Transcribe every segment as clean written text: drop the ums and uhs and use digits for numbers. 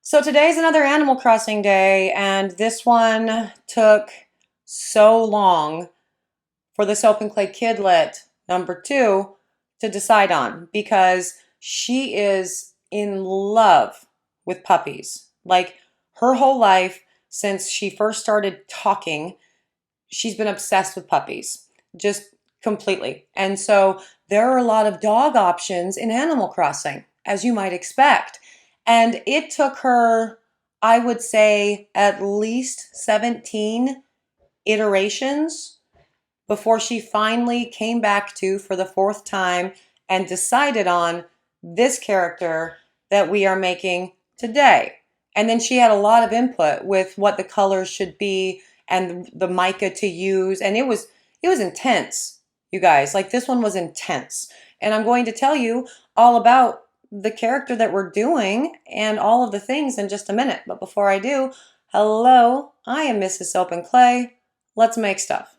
So today's another Animal Crossing day, and this one took so long for the Soap Clay Kidlet number 2 to decide on because she is in love with puppies. Like her whole life since she first started talking, she's been obsessed with puppies, just completely. And so there are a lot of dog options in Animal Crossing, as you might expect. And it took her, I would say, at least 17 iterations before she finally came back to, for the fourth time, and decided on this character that we are making today. And then she had a lot of input with what the colors should be and the mica to use, and it was intense, you guys. Like, this one was intense. And I'm going to tell you all about the character that we're doing and all of the things in just a minute. But before I do, hello, I am Mrs. Soap and Clay. Let's make stuff.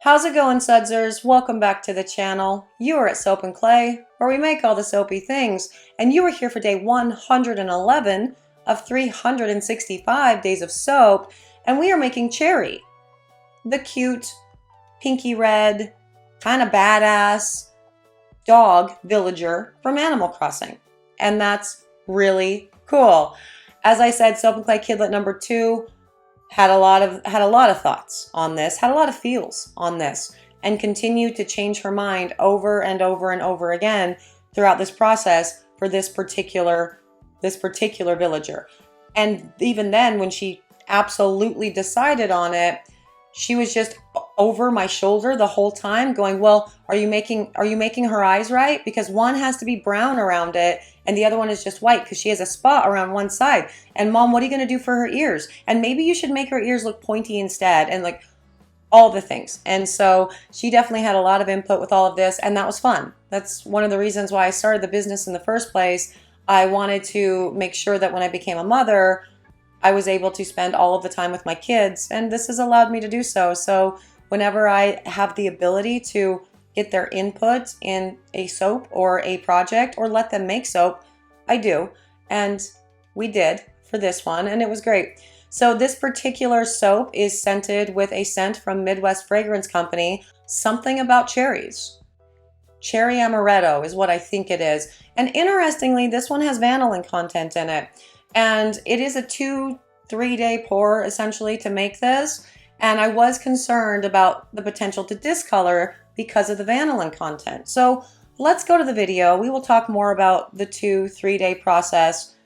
How's it going, Sudsers? Welcome back to the channel. You are at Soap and Clay, where we make all the soapy things, and you are here for day 111 of 365 days of soap, and we are making Cherry, the cute, pinky red, kind of badass dog villager from Animal Crossing, and that's really cool. As I said, Soap and Clay Kidlet number 2 had a lot of thoughts on this, had a lot of feels on this, and continued to change her mind over and over and over again throughout this process for this particular villager. And even then, when she absolutely decided on it, she was just over my shoulder the whole time going, well, are you making her eyes right? Because one has to be brown around it and the other one is just white because she has a spot around one side. And Mom, what are you going to do for her ears? And maybe you should make her ears look pointy instead, and like all the things. And so she definitely had a lot of input with all of this, and that was fun. That's one of the reasons why I started the business in the first place. I wanted to make sure that when I became a mother, I was able to spend all of the time with my kids, and this has allowed me to do so. So whenever I have the ability to get their input in a soap or a project or let them make soap, I do. And we did for this one, and it was great. So this particular soap is scented with a scent from Midwest Fragrance Company, something about cherries. Cherry amaretto is what I think it is. And interestingly, this one has vanillin content in it. And it is a 2-3 day pour essentially to make this. And I was concerned about the potential to discolor because of the vanillin content. So let's go to the video. We will talk more about the 2-3 day process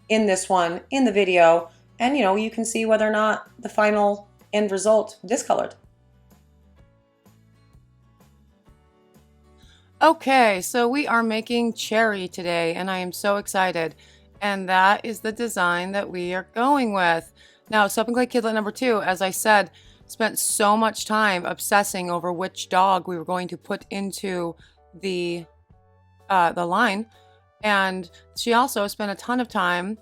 in this one in the video. And you can see whether or not the final end result discolored. Okay, so we are making Cherry today, and I am so excited. And that is the design that we are going with. Now, Soap and Clay Kidlet number 2, as I said, spent so much time obsessing over which dog we were going to put into the line. And she also spent a ton of time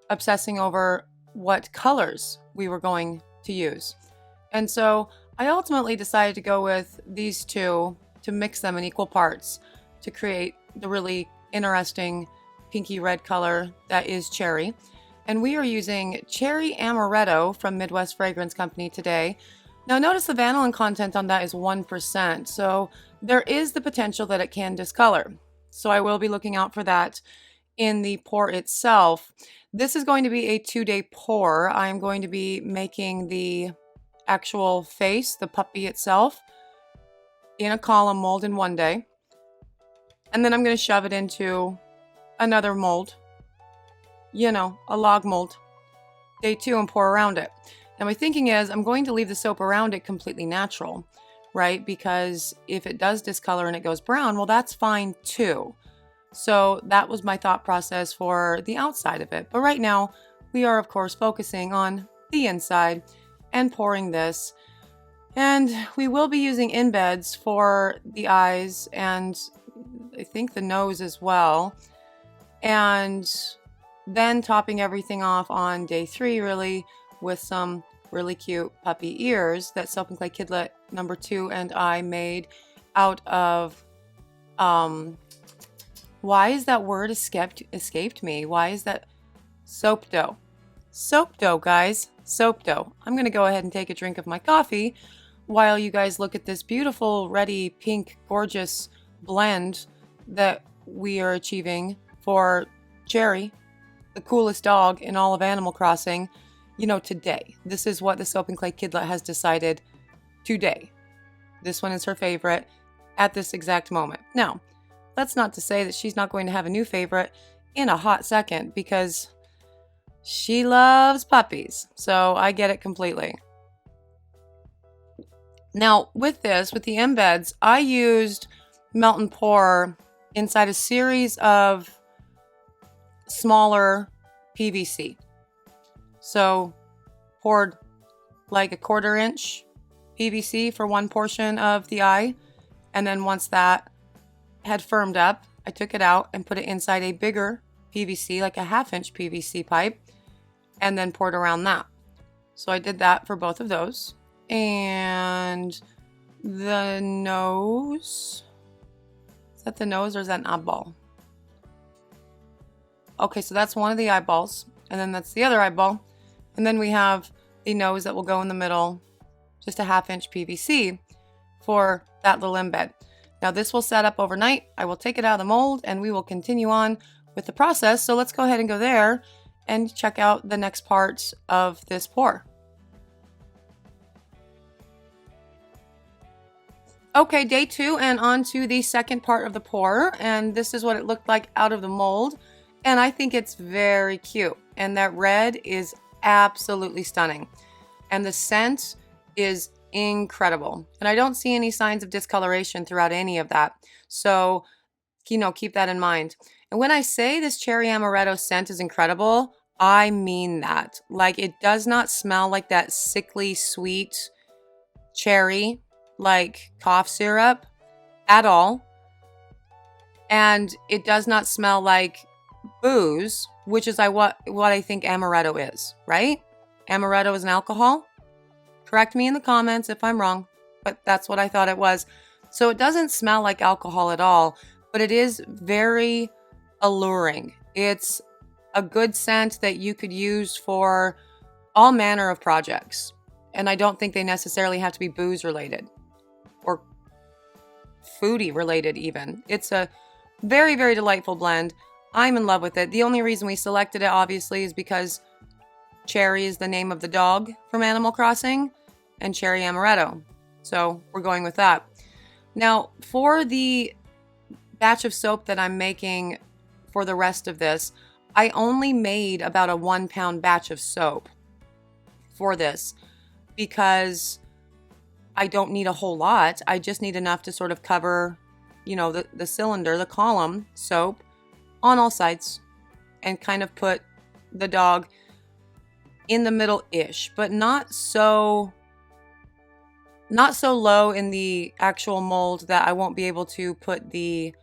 obsessing over what colors we were going to use. And so I ultimately decided to go with these two to mix them in equal parts to create the really interesting pinky red color that is Cherry. And we are using Cherry Amaretto from Midwest Fragrance Company today. Now notice the vanillin content on that is 1%, so there is the potential that it can discolor. So I will be looking out for that in the pour itself. This is going to be a 2-day pour. I'm going to be making the actual face, the puppy itself, in a column mold in 1 day. And then I'm going to shove it into another mold, you know, a log mold, day 2, and pour around it. Now my thinking is I'm going to leave the soap around it completely natural, right? Because if it does discolor and it goes brown, well, that's fine too. So that was my thought process for the outside of it. But right now we are of course focusing on the inside and pouring this. And we will be using embeds for the eyes and I think the nose as well. And then topping everything off on day 3 really with some really cute puppy ears that Soap and Clay Kidlet number 2 and I made out of, why is that word escaped me? Why is that? Soap dough. Soap dough, guys. Soap dough. I'm going to go ahead and take a drink of my coffee while you guys look at this beautiful, ready, pink, gorgeous blend that we are achieving for Cherry, the coolest dog in all of Animal Crossing, you know, today. This is what the Soap and Clay Kidlet has decided today. This one is her favorite at this exact moment. Now, that's not to say that she's not going to have a new favorite in a hot second because she loves puppies. So I get it completely. Now, with this, with the embeds, I used melt and pour inside a series of smaller PVC. So poured like a 1/4 inch PVC for one portion of the eye. And then once that had firmed up, I took it out and put it inside a bigger PVC, like a 1/2 inch PVC pipe, and then poured around that. So I did that for both of those. And the nose, is that the nose or is that an eyeball? Okay, so that's one of the eyeballs, and then that's the other eyeball. And then we have the nose that will go in the middle, just a 1/2 inch PVC for that little embed. Now this will set up overnight. I will take it out of the mold and we will continue on with the process. So let's go ahead and go there and check out the next part of this pour. Okay, day 2 and on to the second part of the pour. And this is what it looked like out of the mold. And I think it's very cute. And that red is absolutely stunning. And the scent is incredible. And I don't see any signs of discoloration throughout any of that. So, you know, keep that in mind. And when I say this cherry amaretto scent is incredible, I mean that. Like, it does not smell like that sickly sweet cherry, like cough syrup at all. And it does not smell like booze, which is what I think amaretto is, right? Amaretto is an alcohol. Correct me in the comments if I'm wrong, but that's what I thought it was. So it doesn't smell like alcohol at all, but it is very alluring. It's a good scent that you could use for all manner of projects. And I don't think they necessarily have to be booze related or foodie related even. It's a very, very delightful blend. I'm in love with it. The only reason we selected it obviously is because Cherry is the name of the dog from Animal Crossing and Cherry Amaretto. So we're going with that. Now for the batch of soap that I'm making for the rest of this, I only made about a 1 pound batch of soap for this because I don't need a whole lot. I just need enough to sort of cover, you know, the cylinder, the column soap on all sides and kind of put the dog in the middle-ish, but not so low in the actual mold that I won't be able to put the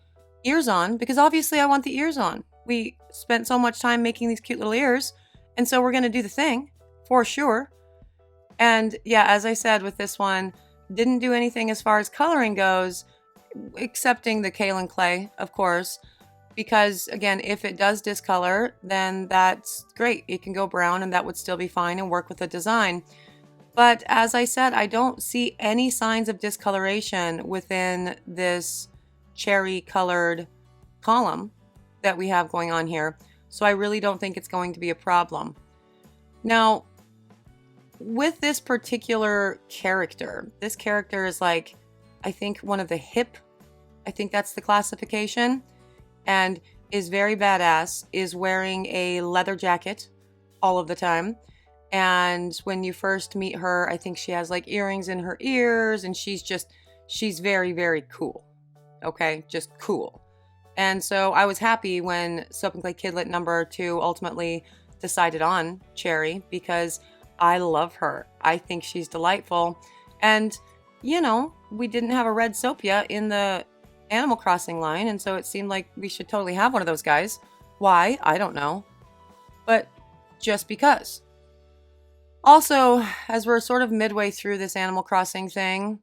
ears on, because obviously I want the ears on. We spent so much time making these cute little ears, and so we're going to do the thing for sure. And yeah, as I said with this one, didn't do anything as far as coloring goes, excepting the kaolin clay, of course, because again, if it does discolor, then that's great. It can go brown and that would still be fine and work with the design. But as I said, I don't see any signs of discoloration within this cherry colored column. that we have going on here. So I really don't think it's going to be a problem. Now, with this particular character, this character is like, I think one of the hip, I think that's the classification, and is very badass, is wearing a leather jacket all of the time. And when you first meet her, I think she has like earrings in her ears, and she's very, very cool. Okay, just cool. And so I was happy when Soap and Clay Kidlet number 2 ultimately decided on Cherry, because I love her. I think she's delightful. And, you know, we didn't have a red soap yet in the Animal Crossing line, and so it seemed like we should totally have one of those guys. Why? I don't know. But just because. Also, as we're sort of midway through this Animal Crossing thing,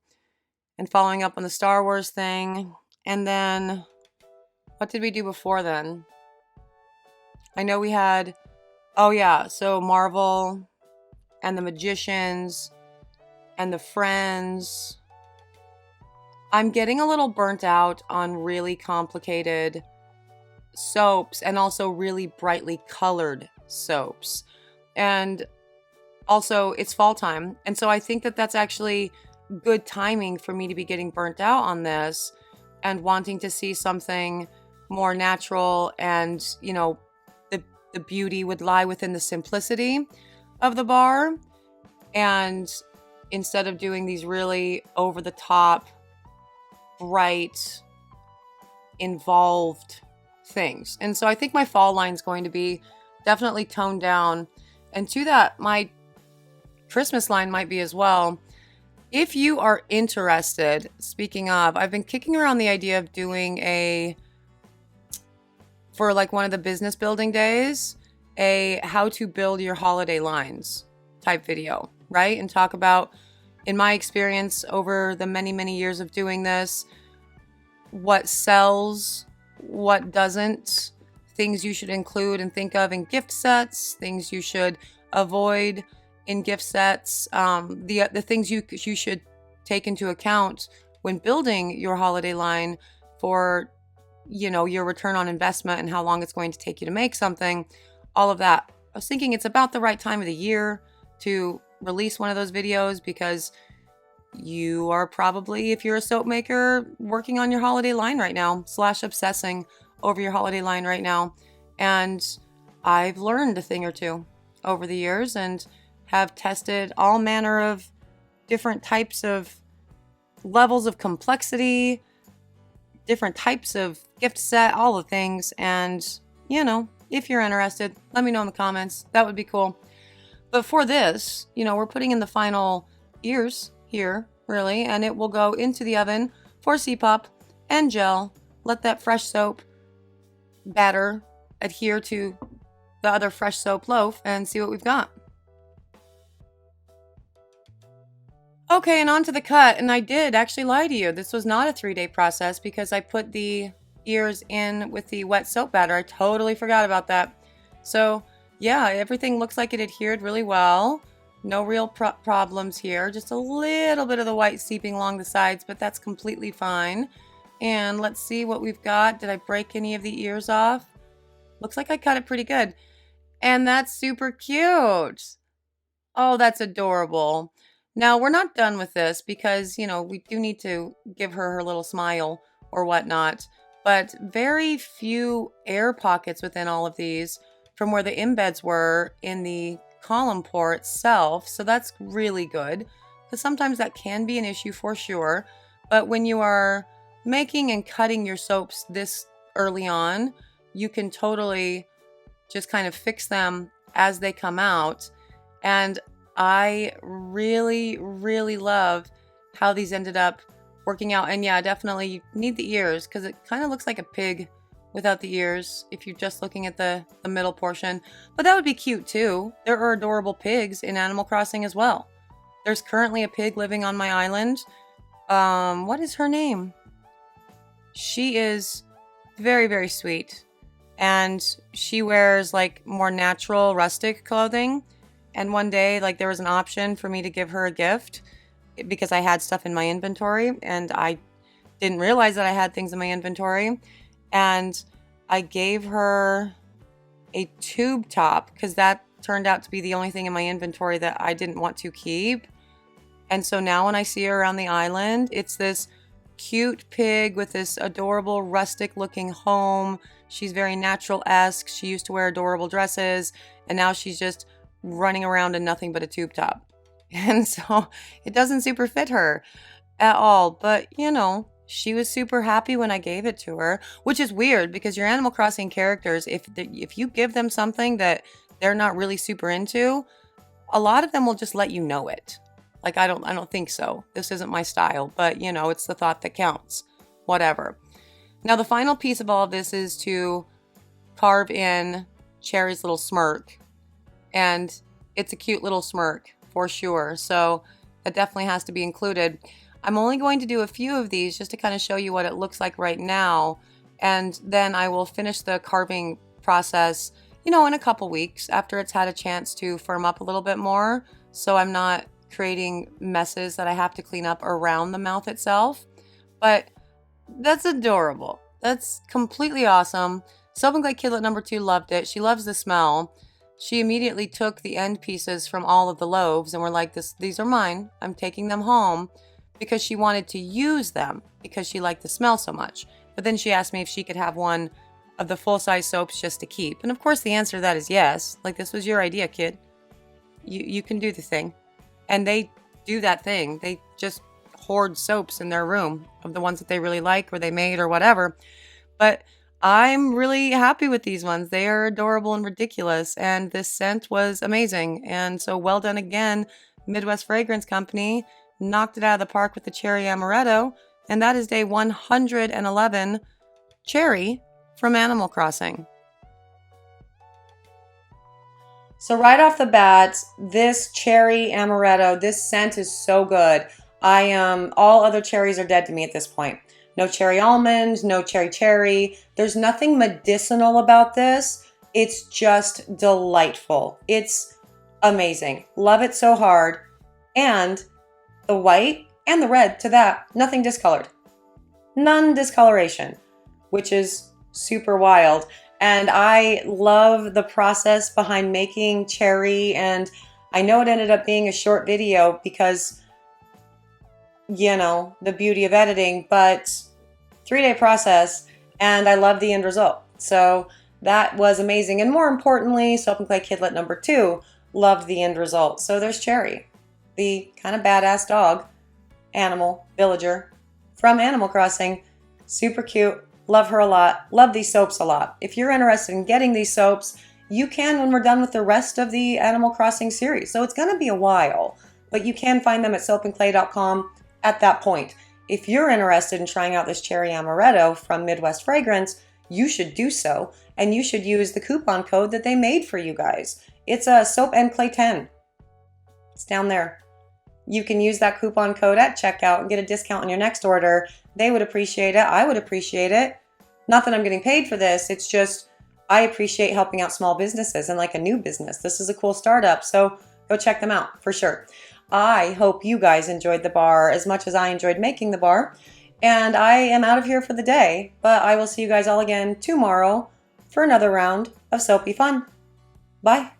and following up on the Star Wars thing, and then, what did we do before then? I know we had, oh yeah, so Marvel, and the Magicians, and the Friends. I'm getting a little burnt out on really complicated soaps, and also really brightly colored soaps. And also, it's fall time, and so I think that that's actually good timing for me to be getting burnt out on this and wanting to see something more natural, and, you know, the beauty would lie within the simplicity of the bar, and instead of doing these really over-the-top, bright, involved things. And so I think my fall line is going to be definitely toned down, and to that, my Christmas line might be as well. If you are interested, speaking of, I've been kicking around the idea of doing for like one of the business building days, a how to build your holiday lines type video, right? And talk about, in my experience over the many, many years of doing this, what sells, what doesn't, things you should include and think of in gift sets, things you should avoid in gift sets, the things you should take into account when building your holiday line for, you know, your return on investment and how long it's going to take you to make something, all of that. I was thinking it's about the right time of the year to release one of those videos, because you are probably, if you're a soap maker, working on your holiday line right now, / obsessing over your holiday line right now. And I've learned a thing or two over the years, and have tested all manner of different types of levels of complexity, different types of gift set, all the things. And, you know, if you're interested, let me know in the comments. That would be cool. But for this, you know, we're putting in the final ears here, really, and it will go into the oven for CPOP and gel. Let that fresh soap batter adhere to the other fresh soap loaf and see what we've got. Okay, and on to the cut. And I did actually lie to you. This was not a 3-day process, because I put the ears in with the wet soap batter. I totally forgot about that. So yeah, everything looks like it adhered really well. No real problems here. Just a little bit of the white seeping along the sides, but that's completely fine. And let's see what we've got. Did I break any of the ears off? Looks like I cut it pretty good. And that's super cute. Oh, that's adorable. Now, we're not done with this, because, you know, we do need to give her her little smile or whatnot, but very few air pockets within all of these from where the embeds were in the column pour itself. So that's really good, because sometimes that can be an issue for sure. But when you are making and cutting your soaps this early on, you can totally just kind of fix them as they come out. And I really, really love how these ended up working out. And yeah, definitely you need the ears, because it kind of looks like a pig without the ears if you're just looking at the middle portion. But that would be cute too. There are adorable pigs in Animal Crossing as well. There's currently a pig living on my island. What is her name? She is very, very sweet. And she wears like more natural, rustic clothing. And one day, like, there was an option for me to give her a gift, because I had stuff in my inventory, and I didn't realize that I had things in my inventory. And I gave her a tube top because that turned out to be the only thing in my inventory that I didn't want to keep. And so now when I see her around the island, it's this cute pig with this adorable rustic looking home. She's very natural-esque. She used to wear adorable dresses, and now she's just running around in nothing but a tube top. And so it doesn't super fit her at all. But, you know, she was super happy when I gave it to her, which is weird because your Animal Crossing characters, if you give them something that they're not really super into, a lot of them will just let you know it. Like, I don't think so. This isn't my style, but you know, it's the thought that counts. Whatever. Now, the final piece of all of this is to carve in Cherry's little smirk. And it's a cute little smirk for sure. So that definitely has to be included. I'm only going to do a few of these just to kind of show you what it looks like right now. And then I will finish the carving process, you know, in a couple weeks after it's had a chance to firm up a little bit more. So I'm not creating messes that I have to clean up around the mouth itself. But that's adorable. That's completely awesome. Soap Clay Kidlet number 2 loved it. She loves the smell. She immediately took the end pieces from all of the loaves and were like, these are mine. I'm taking them home, because she wanted to use them because she liked the smell so much. But then she asked me if she could have one of the full-size soaps just to keep. And of course the answer to that is yes. Like, this was your idea, kid. You can do the thing. And they do that thing. They just hoard soaps in their room of the ones that they really like or they made or whatever. But I'm really happy with these ones. They are adorable and ridiculous. And this scent was amazing. And so well done again, Midwest Fragrance Company. Knocked it out of the park with the Cherry Amaretto. And that is day 111, Cherry from Animal Crossing. So right off the bat, this Cherry Amaretto, this scent is so good. All other cherries are dead to me at this point. No cherry almond, no cherry. There's nothing medicinal about this. It's just delightful. It's amazing. Love it so hard. And the white and the red to that, nothing discolored. None discoloration, which is super wild. And I love the process behind making cherry, and I know it ended up being a short video because, you know, the beauty of editing, but 3-day process, and I love the end result. So that was amazing. And more importantly, Soap Clay Kidlet number 2 loved the end result. So there's Cherry, the kind of badass dog, animal, villager from Animal Crossing. Super cute. Love her a lot. Love these soaps a lot. If you're interested in getting these soaps, you can when we're done with the rest of the Animal Crossing series. So it's going to be a while, but you can find them at soapandclay.com at that point. If you're interested in trying out this Cherry Amaretto from Midwest Fragrance, you should do so, and you should use the coupon code that they made for you guys. It's a Soap and Clay 10. It's down there. You can use that coupon code at checkout and get a discount on your next order. They would appreciate it. I would appreciate it. Not that I'm getting paid for this. It's just I appreciate helping out small businesses and like a new business. This is a cool startup, so go check them out for sure. I hope you guys enjoyed the bar as much as I enjoyed making the bar. And I am out of here for the day, but I will see you guys all again tomorrow for another round of soapy fun. Bye.